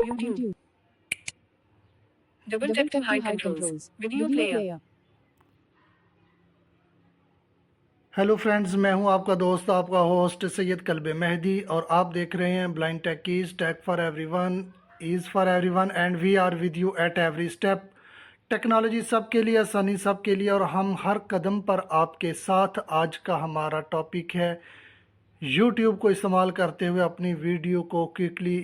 YouTube. Double tap to hide controls. Video player. Hello friends, मैं हूं आपका दोस्त, आपका होस्ट सैयद कल्बे मेहदी और आप देख रहे हैं blind techies. Tech for everyone is for everyone and we are with you at every step. Technology सबके लिए, आसानी सबके लिए और हम हर कदम पर आपके साथ। आज का हमारा टॉपिक है यूट्यूब को इस्तेमाल करते हुए अपनी वीडियो को क्विकली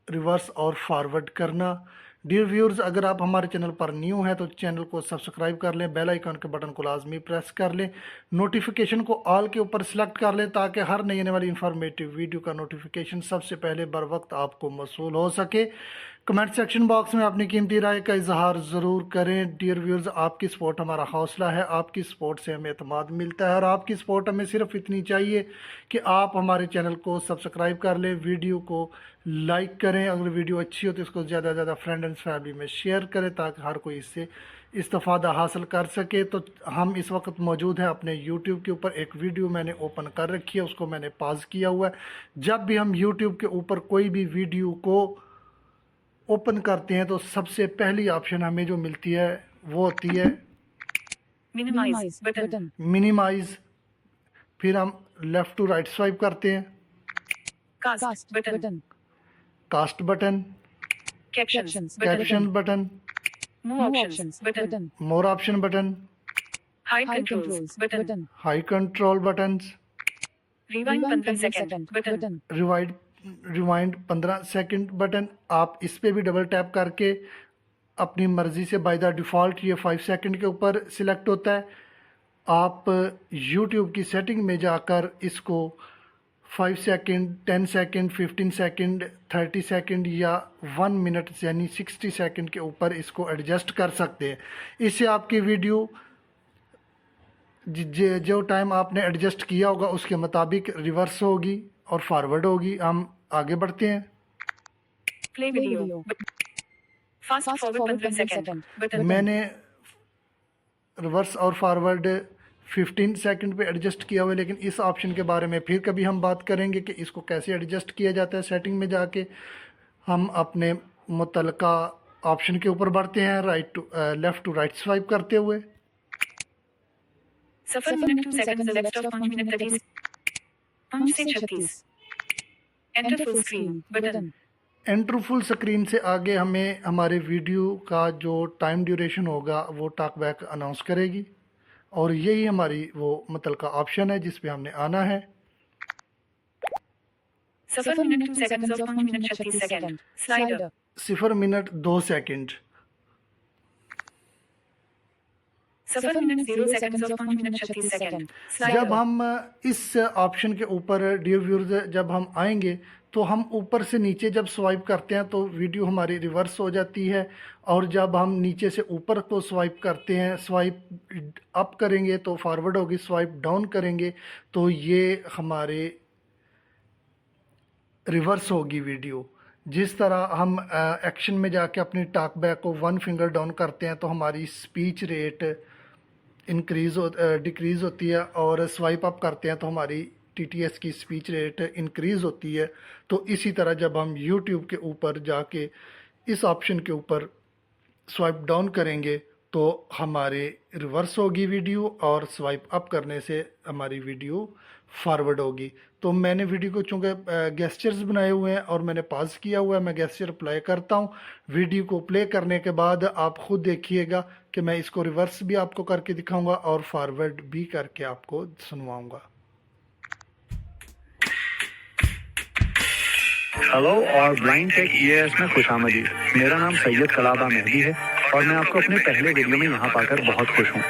रिवर्स और फॉरवर्ड करना। डियर व्यूअर्स, अगर आप हमारे चैनल पर न्यू हैं तो चैनल को सब्सक्राइब कर लें, बेल आइकन के बटन को लाजमी प्रेस कर लें, नोटिफिकेशन को ऑल के ऊपर सेलेक्ट कर लें ताकि हर नई आने वाली इंफॉर्मेटिव वीडियो का नोटिफिकेशन सबसे पहले बर वक्त आपको मौसूल हो सके। कमेंट सेक्शन बॉक्स में अपनी कीमती राय का इजहार ज़रूर करें। डियर व्यूअर्स, आपकी सपोर्ट हमारा हौसला है, आपकी सपोर्ट से हमें एतमाद मिलता है और आपकी सपोर्ट हमें सिर्फ इतनी चाहिए कि आप हमारे चैनल को सब्सक्राइब कर लें, वीडियो को लाइक करें, अगर वीडियो अच्छी हो तो इसको ज़्यादा से ज़्यादा फ्रेंड एंड फैमिली में शेयर करें ताकि हर कोई इससे इस्तेफादा हासिल कर सके। तो हम इस वक्त मौजूद हैं अपने यूट्यूब के ऊपर। एक वीडियो मैंने ओपन कर रखी है, उसको मैंने पॉज किया हुआ है। जब भी हम यूट्यूब के ऊपर कोई भी वीडियो को ओपन करते हैं तो सबसे पहली ऑप्शन हमें जो मिलती है वो होती है मिनिमाइज बटन। मिनिमाइज। फिर हम लेफ्ट टू राइट स्वाइप करते हैं, cast button. Cast button, caption button, more options button. More option button, hide controls button. Hide control buttons, rewind 15 second button. Rewind 15 second button. आप इस पे भी double tap करके अपनी मर्ज़ी से, बाय द डिफ़ॉल्ट ये 5 सेकंड के ऊपर सिलेक्ट होता है। आप YouTube की सेटिंग में जाकर इसको 5 सेकंड, 10 सेकंड, 15 सेकंड, 30 सेकंड या 1 मिनट यानी 60 सेकंड के ऊपर इसको एडजस्ट कर सकते हैं। इससे आपकी वीडियो जो टाइम आपने एडजस्ट किया होगा उसके मुताबिक रिवर्स होगी और फॉरवर्ड होगी। हम आगे बढ़ते हैं। Play video. Fast forward 15 second button. मैंने रिवर्स और फॉरवर्ड 15 सेकंड पे एडजस्ट किया हुआ है, लेकिन इस ऑप्शन के बारे में फिर कभी हम बात करेंगे कि इसको कैसे एडजस्ट किया जाता है। सेटिंग में जाके हम अपने मुतलका ऑप्शन के ऊपर बढ़ते हैं, लेफ्ट टू राइट स्वाइप करते हुए। सफर minute 2 second left of 5 minute 30 5 से 36। Enter full screen button. Enter full screen से आगे हमें हमारे वीडियो का जो टाइम ड्यूरेशन होगा वो टॉकबैक अनाउंस करेगी और यही हमारी वो मुतलका ऑप्शन है जिस पे हमने आना है। सफर minute 2 second of 5 minute 36 second. Slider 0 minute 2 second. सफर minute 0 second of 5 minute 36 second. जब हम इस ऑप्शन के ऊपर डियर व्यूअर्स जब हम आएंगे तो हम ऊपर से नीचे जब स्वाइप करते हैं तो वीडियो हमारी रिवर्स हो जाती है और जब हम नीचे से ऊपर को स्वाइप करते हैं, स्वाइप अप करेंगे तो फॉरवर्ड होगी, स्वाइप डाउन करेंगे तो ये हमारे रिवर्स होगी वीडियो। जिस तरह हम एक्शन में जाके अपनी टॉक बैक को 1 फिंगर डाउन करते हैं तो हमारी स्पीच रेट डिक्रीज़ होती है और स्वाइप अप करते हैं तो हमारी TTS की स्पीच रेट इंक्रीज़ होती है। तो इसी तरह जब हम YouTube के ऊपर जाके इस ऑप्शन के ऊपर स्वाइप डाउन करेंगे तो हमारे रिवर्स होगी वीडियो और स्वाइप अप करने से हमारी वीडियो फॉरवर्ड होगी। तो मैंने वीडियो को चूँकि गेस्चर्स बनाए हुए हैं और मैंने पॉज किया हुआ है, मैं गेस्चर प्ले करता हूँ। वीडियो को प्ले करने के बाद आप ख़ुद देखिएगा कि मैं इसको रिवर्स भी आपको करके दिखाऊंगा और फॉरवर्ड भी करके आपको सुनवाऊंगा। हेलो और ब्लाइंड टेक EAS में खुशामदीद। मेरा नाम सैयद कलाबा मेहदी है और मैं आपको अपने पहले वीडियो में यहाँ पाकर बहुत खुश हूँ।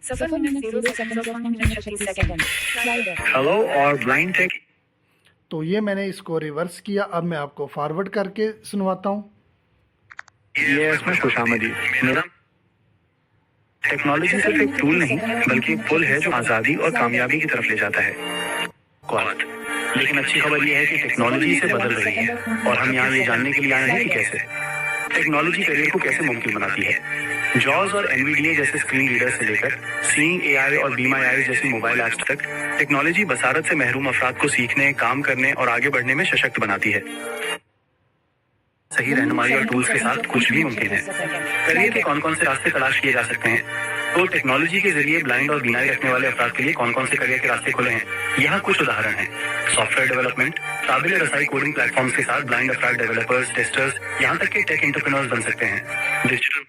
सफर minute 0 second of 5 minute 36 second. Slider hello और ब्लाइंड टेक। तो ये मैंने इसको रिवर्स किया, अब मैं आपको फॉरवर्ड करके सुनवाता हूँ। EAS में खुशामदीद। मेरा टेक्नोलॉजी सिर्फ एक टूल नहीं बल्कि एक पुल है जो आज़ादी और कामयाबी की तरफ ले जाता है। लेकिन अच्छी खबर यह है कि टेक्नोलॉजी इसे बदल रही है और हम यहाँ ये जानने के लिए आए हैं कि कैसे टेक्नोलॉजी करियर को कैसे मुमकिन बनाती है। जॉज और NVIDIA जैसे स्क्रीन रीडर से लेकर सीइंग AI और Be My Eyes जैसी मोबाइल ऐप्स तक टेक्नोलॉजी बसारत से महरूम अफराद को सीखने, काम करने और आगे बढ़ने में सशक्त बनाती है। सही रहनुमाई और टूल्स के साथ कुछ भी मुमकिन है। करियर के कौन कौन से रास्ते तलाश किए जा सकते हैं? तो टेक्नोलॉजी के जरिए ब्लाइंड और बीनाई रखने वाले अफराद के लिए कौन कौन से करियर के रास्ते खुले हैं, यहाँ कुछ उदाहरण हैं। सॉफ्टवेयर डेवलपमेंट, काबिल रसाई कोडिंग प्लेटफॉर्म्स के साथ ब्लाइंड अफराद डेवलपर्स, टेस्टर्स, यहाँ तक कि टेक एंटरप्रेन्योर्स बन सकते हैं। डिजिटल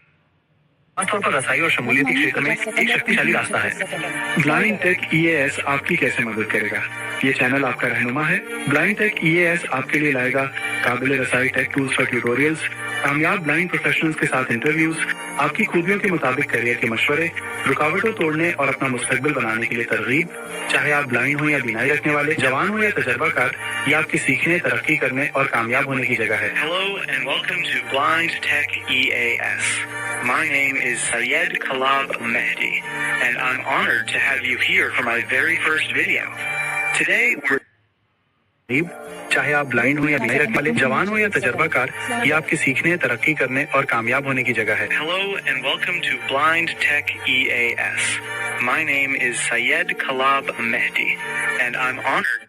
आमतौर पर रसाई और शमूलियत के क्षेत्र में एक शक्तिशाली रास्ता है। ब्लाइंड टेक EAS आपकी कैसे मदद करेगा? ये चैनल आपका रहनुमा है। ब्लाइंड टेक EAS आपके लिए लाएगा काबिल रसाई टेक टूल्स और ट्यूटोरियल्स, कामयाब ब्लाइंड प्रोफेशनल्स के साथ इंटरव्यूज, आपकी खूबियों के मुताबिक करियर के मशवरे, रुकावटों तोड़ने और अपना मुस्तकबिल बनाने के लिए तरगीब। चाहे आप ब्लाइंड हो या बीनाई रखने वाले, जवान हो या तजर्बाकार, ये आपके सीखने, तरक्की करने और कामयाब होने की जगह है। Hello and welcome to Blind Tech EAS. My name is Syed Kalab Mehdi, and I'm honored to have you here for my very first video. Today we're चाहे आप ब्लाइंड हो या बीनाई रखने वाले, जवान हो या तजर्बाकार, ये आपके सीखने, तरक्की करने और कामयाब होने की जगह है। Hello and welcome to Blind Tech EAS. My name is Syed Kalab Mehdi, and I'm honored.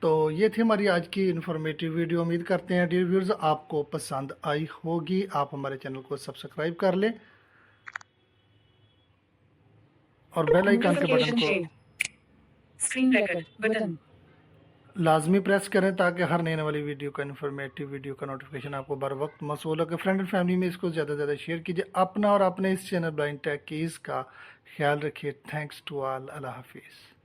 तो ये थी हमारी आज की इन्फॉर्मेटिव वीडियो। उम्मीद करते हैं डियर व्यूअर्स आपको पसंद आई होगी। आप हमारे चैनल को सब्सक्राइब कर लें और बेल आइकन के बटन को स्क्रीन रेकॉर्ड बटन लाजमी प्रेस करें ताकि हर नए वाली वीडियो का इन्फॉर्मेटिव वीडियो का नोटिफिकेशन आपको बर वक्त मौसूल हो। फ्रेंड एंड फैमिली में इसको ज़्यादा से ज़्यादा शेयर कीजिए। अपना और अपने इस चैनल ब्लाइंड टेक कीज़ का ख्याल रखिए। Thanks to all. अल्लाह हाफिज़।